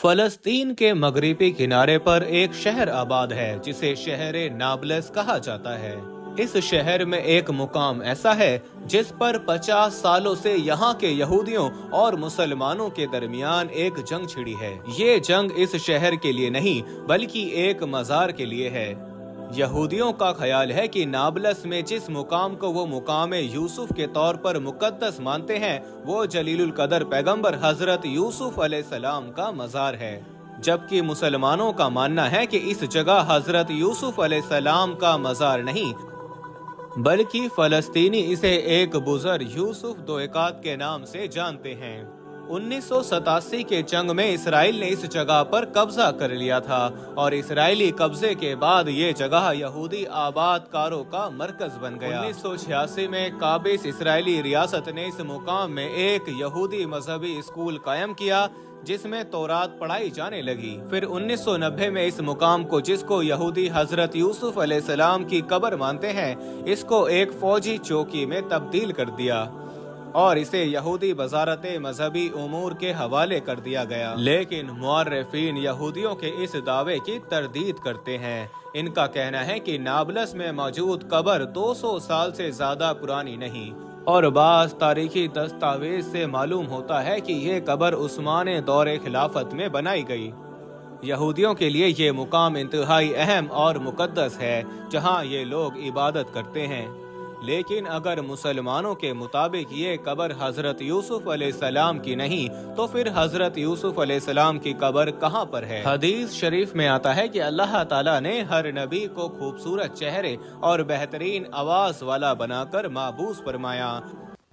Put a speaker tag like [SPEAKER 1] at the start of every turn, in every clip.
[SPEAKER 1] फलस्तीन के मगरिबी किनारे पर एक शहर आबाद है जिसे शहर नाबलस कहा जाता है। इस शहर में एक मुकाम ऐसा है जिस पर 50 सालों से यहाँ के यहूदियों और मुसलमानों के दरमियान एक जंग छिड़ी है। ये जंग इस शहर के लिए नहीं बल्कि एक मज़ार के लिए है। यहूदियों का ख्याल है कि नाबलस में जिस मुकाम को वो मुकाम यूसुफ के तौर पर मुकद्दस मानते हैं वो जलीलुल कदर पैगंबर हजरत यूसुफ अलैहिस्सलाम का मज़ार है, जबकि मुसलमानों का मानना है कि इस जगह हजरत यूसुफ अलैहिस्सलाम का मज़ार नहीं बल्कि फलस्तीनी इसे एक बुजुर्ग यूसुफ दोएकात के नाम से जानते हैं। 1987 के जंग में इसराइल ने इस जगह पर कब्जा कर लिया था और इसराइली कब्जे के बाद ये जगह यहूदी आबादकारों का मरकज बन गया। 1986 में काबिस इसराइली रियासत ने इस मुकाम में एक यहूदी मजहबी स्कूल कायम किया जिसमें तौरात पढ़ाई जाने लगी। फिर 1990 में इस मुकाम को, जिसको यहूदी हजरत यूसुफ अलैहिस्सलाम की कब्र मानते हैं, इसको एक फौजी चौकी में तब्दील कर दिया और इसे यहूदी वजारत मजहबी उमूर के हवाले कर दिया गया। लेकिन मुअर्रिफीन यहूदियों के इस दावे की तरदीद करते हैं। इनका कहना है कि नाबलस में मौजूद कब्र 200 साल से ज्यादा पुरानी नहीं और बाज़ तारीखी दस्तावेज से मालूम होता है कि ये कब्र उस्मानी दौरे खिलाफत में बनाई गई। यहूदियों के लिए ये मुकाम इंतहाई अहम और मुकद्दस है जहाँ ये लोग इबादत करते हैं। लेकिन अगर मुसलमानों के मुताबिक ये कब्र हजरत यूसुफ अलैहिस्सलाम की नहीं तो फिर हजरत यूसुफ अलैहिस्सलाम की कब्र कहाँ पर है? हदीस शरीफ में आता है कि अल्लाह ताला ने हर नबी को खूबसूरत चेहरे और बेहतरीन आवाज वाला बनाकर माबूस फरमाया।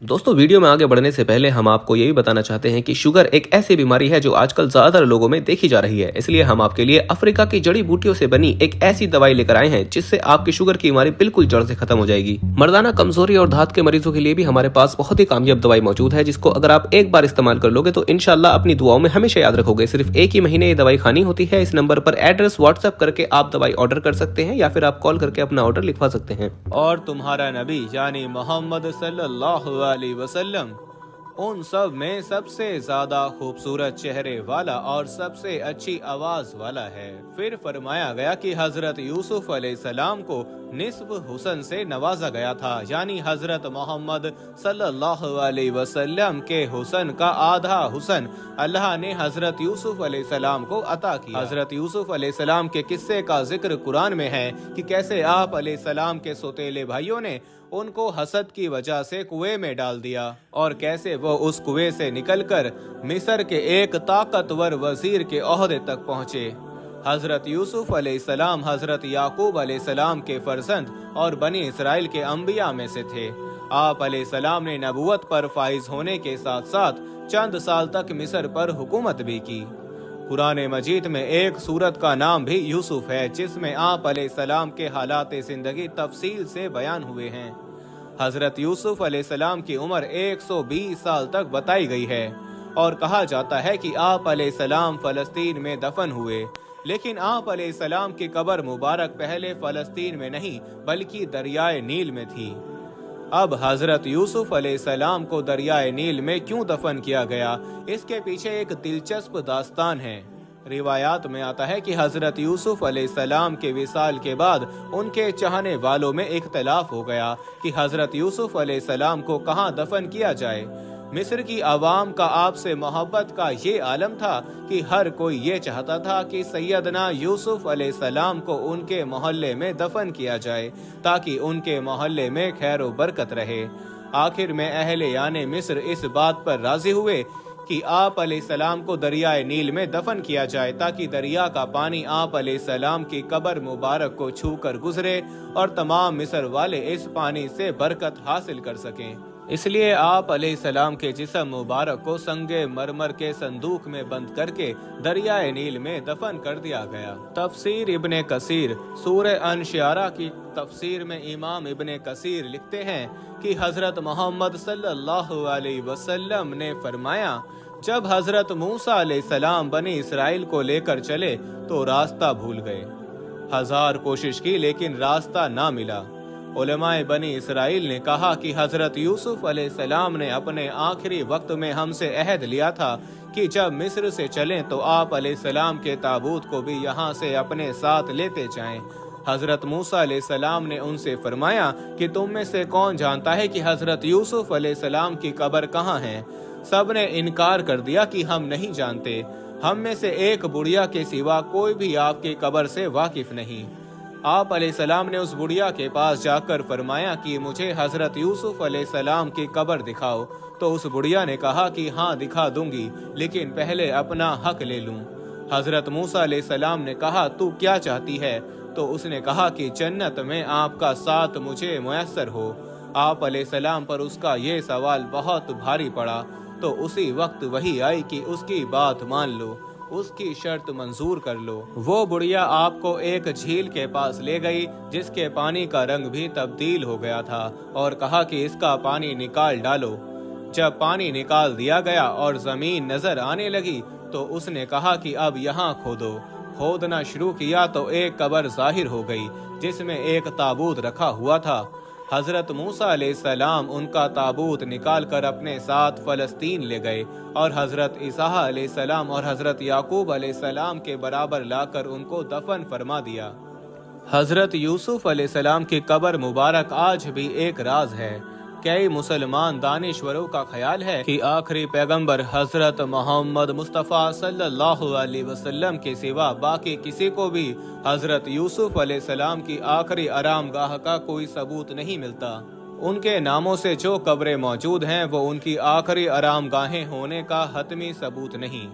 [SPEAKER 2] दोस्तों, वीडियो में आगे बढ़ने से पहले हम आपको यही बताना चाहते हैं कि शुगर एक ऐसी बीमारी है जो आजकल ज्यादातर लोगों में देखी जा रही है। इसलिए हम आपके लिए अफ्रीका की जड़ी बूटियों से बनी एक ऐसी दवाई लेकर आए हैं जिससे आपकी शुगर की बीमारी बिल्कुल जड़ से खत्म हो जाएगी। मर्दाना कमजोरी और धात के मरीजों के लिए भी हमारे पास बहुत ही कामयाब दवाई मौजूद है, जिसको अगर आप एक बार इस्तेमाल कर लोगे तो इंशाल्लाह अपनी दुआओं में हमेशा याद रखोगे। सिर्फ एक ही महीने ये दवाई खानी होती है। इस नंबर पर एड्रेस व्हाट्सएप करके आप दवाई ऑर्डर कर सकते हैं या फिर आप कॉल करके अपना ऑर्डर लिखवा सकते हैं।
[SPEAKER 1] और तुम्हारा नबी यानी मोहम्मद सल्लल्लाहु अलैहि वसल्लम उन सब में सबसे ज्यादा खूबसूरत चेहरे वाला और सबसे अच्छी आवाज वाला है। फिर फरमाया गया कि हजरत यूसुफ अलैहिस्सलाम को निस्फ हुसन से नवाजा गया था, यानी हजरत मोहम्मद सल्लल्लाहु अलैहि वसल्लम के हुसन का आधा हुसन अल्लाह ने हजरत यूसुफ अलैहिस्सलाम को अता किया। हजरत यूसुफ अलैहिस्सलाम के किस्से का जिक्र कुरान में है कि कैसे आप अलैहिस्सलाम के सौतेले भाइयों ने उनको हसद की वजह से कुएं में डाल दिया और कैसे वो उस कुएं से निकलकर मिस्र के एक ताकतवर वजीर के ओहदे तक पहुँचे। हजरत यूसुफ अलैहिस्सलाम हजरत याकूब अलैहिस्सलाम के फर्जंद और बनी इसराइल के अंबिया में से थे। आप अलैहिस्सलाम ने नबूवत पर फाइज होने के साथ साथ चंद साल तक मिस्र पर हुकूमत भी की। कुरान मजीद में एक सूरत का नाम भी यूसुफ है जिसमें आप अलैहिस्सलाम के हालात जिंदगी तफसील से बयान हुए हैं। हजरत यूसुफ अलैहिस्सलाम की उम्र 120 साल तक बताई गई है और कहा जाता है कि आप अलैहिस्सलाम फलस्तीन में दफन हुए, लेकिन आप अलैहिस्सलाम की कब्र मुबारक पहले फलस्तीन में नहीं बल्कि दरियाए नील में थी। अब हजरत यूसुफ अलैहिस्सलाम को दरियाए नील में क्यों दफन किया गया, इसके पीछे एक दिलचस्प दास्तान है। रिवायात में आता है कि हजरत यूसुफ अलैहिस्सलाम के विसाल के बाद उनके चाहने वालों में इख्तलाफ हो गया कि हजरत यूसुफ अलैहिस्सलाम को कहाँ दफन किया जाए। मिस्र की आवाम का आपसे मोहब्बत का ये आलम था कि हर कोई ये चाहता था कि सैयदना यूसुफ अलैहिस्सलाम को उनके मोहल्ले में दफन किया जाए ताकि उनके मोहल्ले में खैर व बरकत रहे। आखिर में अहले याने मिस्र इस बात पर राजी हुए कि आप अलैहिस्सलाम को दरियाए नील में दफन किया जाए ताकि दरिया का पानी आप अलैहिस्सलाम की कब्र मुबारक को छू कर गुजरे और तमाम मिस्र वाले इस पानी से बरकत हासिल कर सकें। इसलिए आप अलैहिस्सलाम के जिस्म मुबारक को संगे मरमर के संदूक में बंद करके दरियाए नील में दफन कर दिया गया। तफसीर इब्ने कसीर सूरह अन-शियारा की तफसीर में इमाम इब्ने कसीर लिखते हैं कि हजरत मोहम्मद सल्लल्लाहु अलैहि वसल्लम ने फरमाया, जब हजरत मूसा अलैहिस्सलाम बनी इसराइल को लेकर चले तो रास्ता भूल गए। 1000 कोशिश की लेकिन रास्ता ना मिला। उलमाए बनी इसराइल ने कहा कि हजरत यूसुफ अलैहिस्सलाम ने अपने आखिरी वक्त में हमसे अहद लिया था कि जब मिस्र से चलें तो आप अलैहिस्सलाम के ताबूत को भी यहाँ से अपने साथ लेते जाएं। हजरत मूसा अलैहिस्सलाम ने उनसे फरमाया कि तुम में से कौन जानता है कि हजरत यूसुफ अलैहिस्सलाम की कब्र कहाँ है। सब ने इनकार कर दिया कि हम नहीं जानते। हम में से एक बुढ़िया के सिवा कोई भी आपकी कब्र से वाकिफ नहीं। आप अलैहिस्सलाम ने उस बुढ़िया के पास जाकर फरमाया कि मुझे हजरत यूसुफ अलैहिस्सलाम की कब्र दिखाओ। तो उस बुढ़िया ने कहा कि हाँ दिखा दूंगी, लेकिन पहले अपना हक ले लूं। हजरत मूसा अलैहिस्सलाम ने कहा तू क्या चाहती है? तो उसने कहा कि जन्नत में आपका साथ मुझे मुयस्सर हो। आप अलैहिस्सलाम पर उसका ये सवाल बहुत भारी पड़ा, तो उसी वक्त वही आई कि उसकी बात मान लो, उसकी शर्त मंजूर कर लो। वो बुढ़िया आपको एक झील के पास ले गई जिसके पानी का रंग भी तब्दील हो गया था और कहा कि इसका पानी निकाल डालो। जब पानी निकाल दिया गया और जमीन नजर आने लगी तो उसने कहा कि अब यहाँ खोदो। खोदना शुरू किया तो एक कब्र जाहिर हो गई जिसमें एक ताबूत रखा हुआ था। हजरत मूसा अलैहिस्सलाम उनका ताबूत निकाल कर अपने साथ फलस्तीन ले गए और हजरत ईसा अलैहिस्सलाम और हजरत याकूब अलैहिस्सलाम के बराबर लाकर उनको दफन फरमा दिया। हजरत यूसुफ अलैहिस्सलाम की कब्र मुबारक आज भी एक राज है। कई मुसलमान दानिश्वरों का ख्याल है कि आखिरी पैगंबर हजरत मोहम्मद मुस्तफ़ा सल्लल्लाहु अलैहि वसल्लम के सिवा बाकी किसी को भी हजरत यूसुफ अलैहिस्सलाम की आखिरी आरामगाह का कोई सबूत नहीं मिलता। उनके नामों से जो कब्रें मौजूद हैं वो उनकी आखिरी आरामगाहें होने का हतमी सबूत नहीं।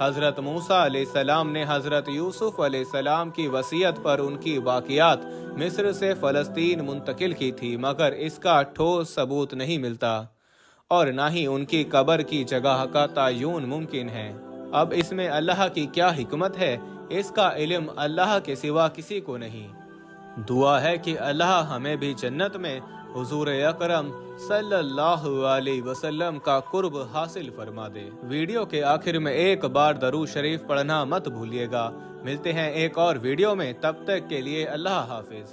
[SPEAKER 1] हजरत मूसा अलैहिस्सलाम ने हजरत यूसुफ अलैहिस्सलाम की वसीयत पर उनकी बाकियात मिस्र से फलस्तीन मुंतकिल की थी, मगर इसका ठोस सबूत नहीं मिलता और न ही उनकी कब्र की जगह का तयन मुमकिन है। अब इसमें अल्लाह की क्या हिकमत है, इसका इल्म अल्लाह के सिवा किसी को नहीं। दुआ है कि अल्लाह हमें भी जन्नत में हुजूर अकरम सल्लल्लाहु अलैहि वसल्लम का कुर्ब हासिल फरमा दे। वीडियो के आखिर में एक बार दरूद शरीफ पढ़ना मत भूलिएगा। मिलते हैं एक और वीडियो में, तब तक के लिए अल्लाह हाफिज।